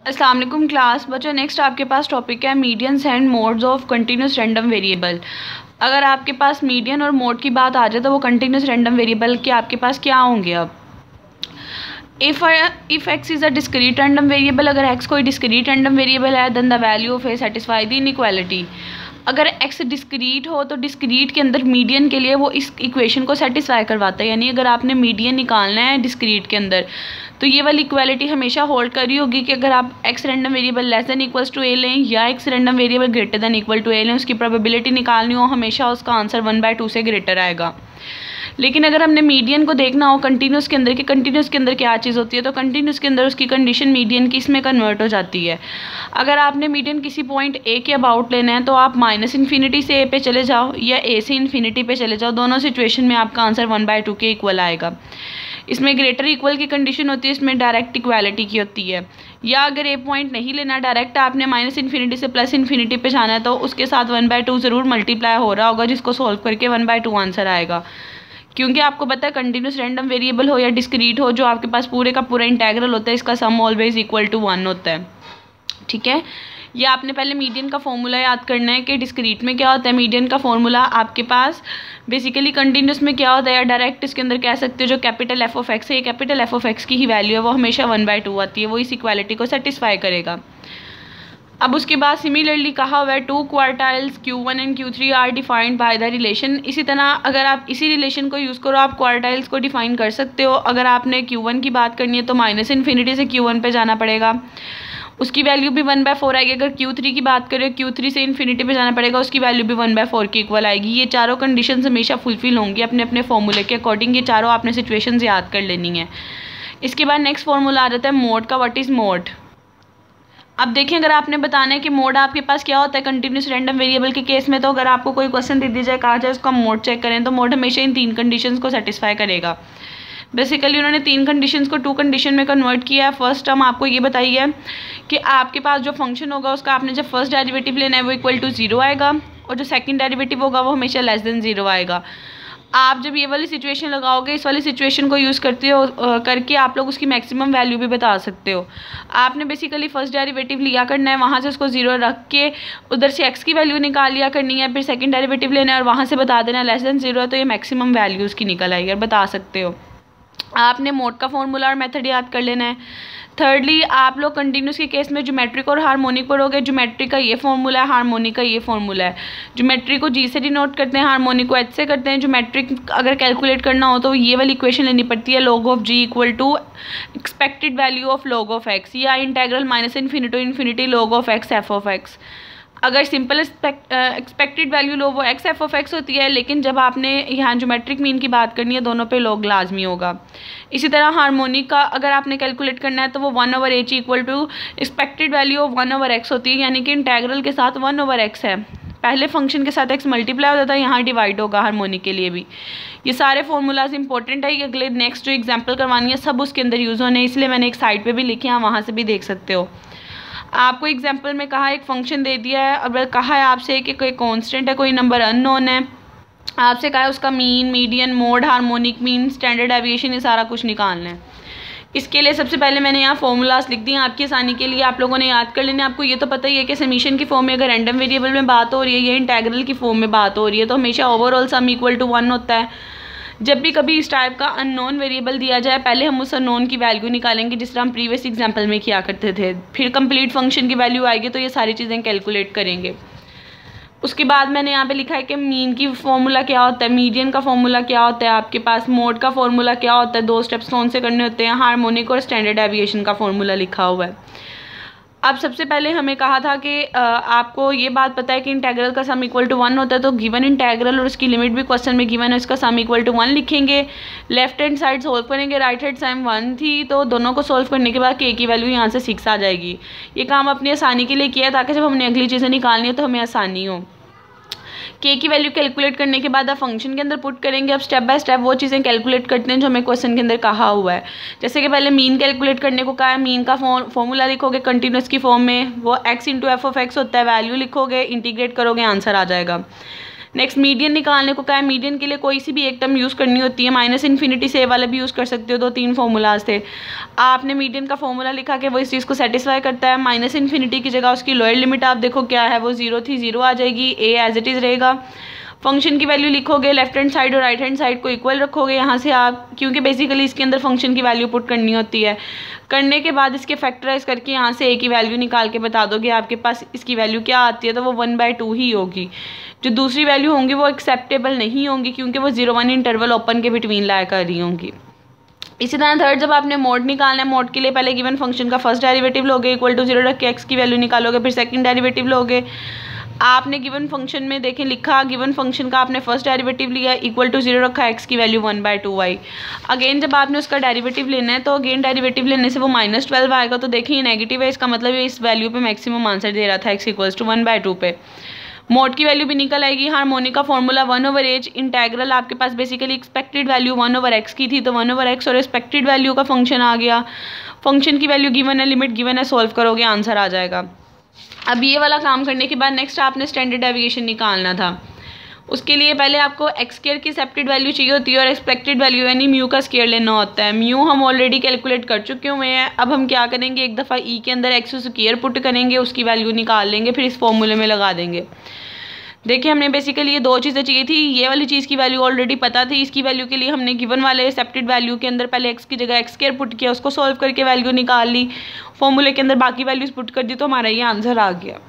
अस्सलाम वालेकुम क्लास बच्चों। नेक्स्ट आपके पास टॉपिक है medians and modes of continuous random variable. अगर आपके पास मीडियन और मोड की बात आ जाए तो वो कंटिन्यूस रैंडम वेरिएबल के आपके पास क्या होंगे। अब if X is a discrete random variable, अगर एक्स कोई डिस्क्रीट रैंडम वेरिएबल है then the value of a satisfy the inequality. अगर एक्स डिस्क्रीट हो तो डिस्क्रीट के अंदर मीडियन के लिए वो इस इक्वेशन को सेटिस्फाई करवाता है। यानी अगर आपने मीडियन निकालना है डिस्क्रीट के अंदर तो ये वाली इक्वालिटी हमेशा होल्ड कर रही होगी कि अगर आप X random variable less than equals to A लें या X random variable greater than equal to A लें, उसकी प्रोबेबिलिटी निकालनी हो हमेशा उसका आंसर 1/2 से ग्रेटर आएगा। लेकिन अगर हमने मीडियन को देखना हो कंटिन्यूस के अंदर कि कंटिन्यूस के अंदर क्या चीज़ होती है तो कंटिन्यूस के अंदर उसकी कंडीशन मीडियन की इसमें कन्वर्ट हो जाती है। अगर आपने मीडियन किसी पॉइंट ए के अबाउट लेना है तो आप -∞ से ए पे चले जाओ या ए से इन्फिनिटी पे चले जाओ, दोनों सिचुएशन में आपका आंसर 1/2 के इक्वल आएगा। इसमें ग्रेटर इक्वल की कंडीशन होती है, इसमें डायरेक्ट इक्वालिटी की होती है। या अगर ए पॉइंट नहीं लेना डायरेक्ट आपने -∞ से +∞ पे जाना है तो उसके साथ 1/2 ज़रूर मल्टीप्लाई हो रहा होगा, जिसको सॉल्व करके 1/2 आंसर आएगा। क्योंकि आपको पता है कंटिन्यूस रैंडम वेरिएबल हो या डिस्क्रीट हो, जो आपके पास पूरे का पूरा इंटेग्रल होता है इसका सम ऑलवेज इक्वल टू 1 होता है। ठीक है, ये आपने पहले मीडियन का फॉर्मूला याद करना है कि डिस्क्रीट में क्या होता है। मीडियन का फॉर्मूला आपके पास बेसिकली कंटिन्यूस में क्या होता है या डायरेक्ट इसके अंदर कह सकते हो जो कैपिटल एफ ऑफ एक्स है, ये कैपिटल एफ ऑफ एक्स की ही वैल्यू है वो हमेशा 1/2 आती है, वो इस इक्वालिटी को सेटिस्फाई करेगा। अब उसके बाद सिमिलरली कहा हुआ है 2 quartiles Q1 and Q3 are defined by the relation. इसी तरह अगर आप इसी रिलेशन को यूज़ करो आप क्वार्टाइल्स को डिफाइन कर सकते हो। अगर आपने Q1 की बात करनी है तो -∞ से Q1 पे जाना पड़ेगा, उसकी वैल्यू भी 1/4 आएगी। अगर Q3 की बात करें Q3 से इन्फिनिटी पे जाना पड़ेगा, उसकी वैल्यू भी 1/4 के इक्वल आएगी। ये चारों कंडीशंस हमेशा फुलफिल होंगी अपने अपने फॉर्मूले के अकॉर्डिंग। ये चारों आपने सिचुएशंस याद कर लेनी है। इसके बाद नेक्स्ट फॉर्मूला आ जाता है मोड का। What is mode. अब देखें, अगर आपने बताना है कि मोड आपके पास क्या होता है कंटिन्यूस रैंडम वेरिएबल के केस में, तो अगर आपको कोई क्वेश्चन दे दिया जाए कहा जाए उसका मोड चेक करें तो मोड हमेशा इन 3 कंडीशंस को सेटिस्फाई करेगा। बेसिकली उन्होंने 3 कंडीशंस को 2 कंडीशन में कन्वर्ट किया है। फर्स्ट टर्म आपको ये बताई है कि आपके पास जो फंक्शन होगा उसका आपने जब फर्स्ट डेरिवेटिव लेना है वो इक्वल टू 0 आएगा और जो सेकंड डेरिवेटिव होगा वो हमेशा लेस देन 0 आएगा। आप जब ये वाली सिचुएशन लगाओगे, इस वाली सिचुएशन को यूज़ करते हो करके आप लोग उसकी मैक्सिमम वैल्यू भी बता सकते हो। आपने बेसिकली फर्स्ट डेरिवेटिव लिया करना है, वहाँ से उसको 0 रख के उधर से x की वैल्यू निकाल लिया करनी है, फिर सेकंड डेरिवेटिव लेना है और वहाँ से बता देना है लेस देन 0 है तो ये मैक्सिमम वैल्यू उसकी निकल आएगी और बता सकते हो। आपने मोड का फॉर्मूला और मेथड याद कर लेना है। थर्डली आप लोग कंटिन्यूस के केस में ज्योमेट्रिक और हार्मोनिक पढ़ोगे। ज्योमेट्रिक का ये फॉर्मूला है, हार्मोनिक का ये फॉर्मूला है। ज्योमेट्रिक को जी से डिनोट करते हैं, हार्मोनिक को एच से करते हैं। ज्योमेट्रिक अगर कैलकुलेट करना हो तो ये वाली इक्वेशन लेनी पड़ती है, log of G equal to expected value of log of X या integral -∞ log of X F of X. अगर सिंपल एक्सपेक्टेड वैल्यू लो वो एक्स एफ ऑफ एक्स होती है, लेकिन जब आपने यहाँ ज्योमेट्रिक मीन की बात करनी है दोनों पे log लाजमी होगा। इसी तरह हार्मोनिक का अगर आपने कैलकुलेट करना है तो वो 1/h equal to expected value of 1/x होती है, यानी कि इंटेग्रल के साथ 1/x है। पहले फंक्शन के साथ x मल्टीप्लाई हो जाता है, यहाँ डिवाइड होगा हार्मोनिक के लिए भी। ये सारे फॉर्मूलाज इंपॉर्टेंट है कि अगले नेक्स्ट जो एग्जाम्पल करवानी है सब उसके अंदर यूज़ होने, इसलिए मैंने एक साइड पे भी लिखे हैं, वहाँ से भी देख सकते हो। आपको एग्जाम्पल में कहा एक फंक्शन दे दिया है, अब कहा है आपसे कि कोई कांस्टेंट है, कोई नंबर अननोन है, आपसे कहा है उसका mean, median, mode, harmonic mean, standard deviation, ये सारा कुछ निकालना है। इसके लिए सबसे पहले मैंने यहाँ फॉर्मूलाज लिख दिए आपकी आसानी के लिए, आप लोगों ने याद कर लेना। आपको ये तो पता ही है कि समीशन की फॉर्म में अगर रैंडम वेरिएबल में बात हो रही है या इंटेग्रल की फॉर्म में बात हो रही है तो हमेशा ओवरऑल सम इक्वल टू 1 होता है। जब भी कभी इस टाइप का अननोन वेरिएबल दिया जाए पहले हम उस अननोन की वैल्यू निकालेंगे, जिस तरह हम प्रीवियस एग्जाम्पल में किया करते थे। फिर कंप्लीट फंक्शन की वैल्यू आएगी तो ये सारी चीज़ें कैलकुलेट करेंगे। उसके बाद मैंने यहाँ पे लिखा है कि मीन की फॉर्मूला क्या होता है, मीडियन का फॉर्मूला क्या होता है, आपके पास मोड का फॉर्मूला क्या होता है, 2 स्टेप्स कौन से करने होते हैं, हार्मोनिक और स्टैंडर्ड डेविएशन का फॉर्मूला लिखा हुआ है। अब सबसे पहले हमें कहा था कि आपको ये बात पता है कि इंटेग्रल का सम इक्वल टू 1 होता है, तो गिवन इंटेग्रल और उसकी लिमिट भी क्वेश्चन में गिवन है, उसका सम इक्वल टू 1 लिखेंगे। लेफ्ट हैंड साइड सोल्व करेंगे, राइट हैंड साइड 1 थी तो दोनों को सोल्व करने के बाद के की वैल्यू यहाँ से 6 आ जाएगी। ये काम अपनी आसानी के लिए किया है ताकि जब हमने अगली चीज़ें निकालनी है तो हमें आसानी हो। के की वैल्यू कैलकुलेट करने के बाद आप फंक्शन के अंदर पुट करेंगे। अब स्टेप बाय स्टेप वो चीज़ें कैलकुलेट करते हैं जो हमें क्वेश्चन के अंदर कहा हुआ है। जैसे कि पहले मीन कैलकुलेट करने को कहा है, मीन का फॉर्मूला लिखोगे कंटिन्यूस की फॉर्म में, वो x into F of x होता है, वैल्यू लिखोगे, इंटीग्रेट करोगे, आंसर आ जाएगा। नेक्स्ट मीडियन निकालने को कहा है। मीडियन के लिए कोई सी भी एक टर्म यूज़ करनी होती है, माइनस इन्फिनिटी से वाला भी यूज़ कर सकते हो, 2-3 फॉर्मूलाज थे। आपने मीडियन का फॉर्मूला लिखा कि वो इस चीज़ को सेटिस्फाई करता है। माइनस इन्फिनिटी की जगह उसकी लोअर लिमिट आप देखो क्या है, वो 0 थी, 0 आ जाएगी, ए एज इट इज़ रहेगा। फंक्शन की वैल्यू लिखोगे, लेफ्ट हैंड साइड और राइट हैंड साइड को इक्वल रखोगे यहाँ से आप, क्योंकि बेसिकली इसके अंदर फंक्शन की वैल्यू पुट करनी होती है। करने के बाद इसके फैक्टराइज करके यहाँ से ए की वैल्यू निकाल के बता दोगे आपके पास इसकी वैल्यू क्या आती है, तो वो 1/2 ही होगी। जो दूसरी वैल्यू होंगी वो एक्सेप्टेबल नहीं होंगी, क्योंकि वो 0-1 इंटरवल ओपन के बिटवीन लाया कर रही होंगी। इसी तरह थर्ड, जब आपने मोड निकालना है, मोड के लिए पहले गिवन फंक्शन का फर्स्ट डेरिवेटिव लोगे, इक्वल टू 0 रख के एक्स की वैल्यू निकालोगे, फिर सेकंड डेरिवेटिव लोगे। आपने गिवन फंक्शन में देखें लिखा, गिवन फंक्शन का आपने फर्स्ट डेरिवेटिव लिया, इक्वल टू 0 रखा, एक्स की वैल्यू 1/2y। अगेन जब आपने उसका डेरिवेटिव लेना है तो अगेन डेरिवेटिव लेने से वो -12 आएगा, तो देखिए नेगेटिव है, इसका मतलब इस वैल्यू पे मैक्सिमम आंसर दे रहा था एक्स इक्वल्स टू 1/2 पे। मोड की वैल्यू भी निकल आएगी। हार्मोनिक का फॉर्मूला 1/h, इंटेग्रल आपके पास बेसिकली एक्सपेक्टेड वैल्यू 1/x की थी, तो 1/x और एक्सपेक्टेड वैल्यू का फंक्शन आ गया। फंक्शन की वैल्यू गिवन है, लिमिट गिवन है, सॉल्व करोगे आंसर आ जाएगा। अब ये वाला काम करने के बाद नेक्स्ट आपने स्टैंडर्ड डेविएशन निकालना था। उसके लिए पहले आपको एक्स स्क्वायर की एक्सेप्टेड वैल्यू चाहिए होती है और एक्सपेक्टेड वैल्यू यानी म्यू का स्क्वायर लेना होता है। म्यू हम ऑलरेडी कैलकुलेट कर चुके हुए हैं। अब हम क्या करेंगे, एक दफ़ा ई के अंदर एक्स स्क्वायर पुट करेंगे, उसकी वैल्यू निकाल लेंगे, फिर इस फॉर्मूले में लगा देंगे। देखिए हमने बेसिकली ये 2 चीज़ें चाहिए थी। ये वाली चीज़ की वैल्यू ऑलरेडी पता थी, इसकी वैल्यू के लिए हमने गिवन वाले एक्सेप्टेड वैल्यू के अंदर पहले एक्स की जगह एक्स स्क्वायर पुट किया, उसको सॉल्व करके वैल्यू निकाल ली, फॉर्मूले के अंदर बाकी वैल्यूज पुट कर दी, तो हमारा ये आंसर आ गया।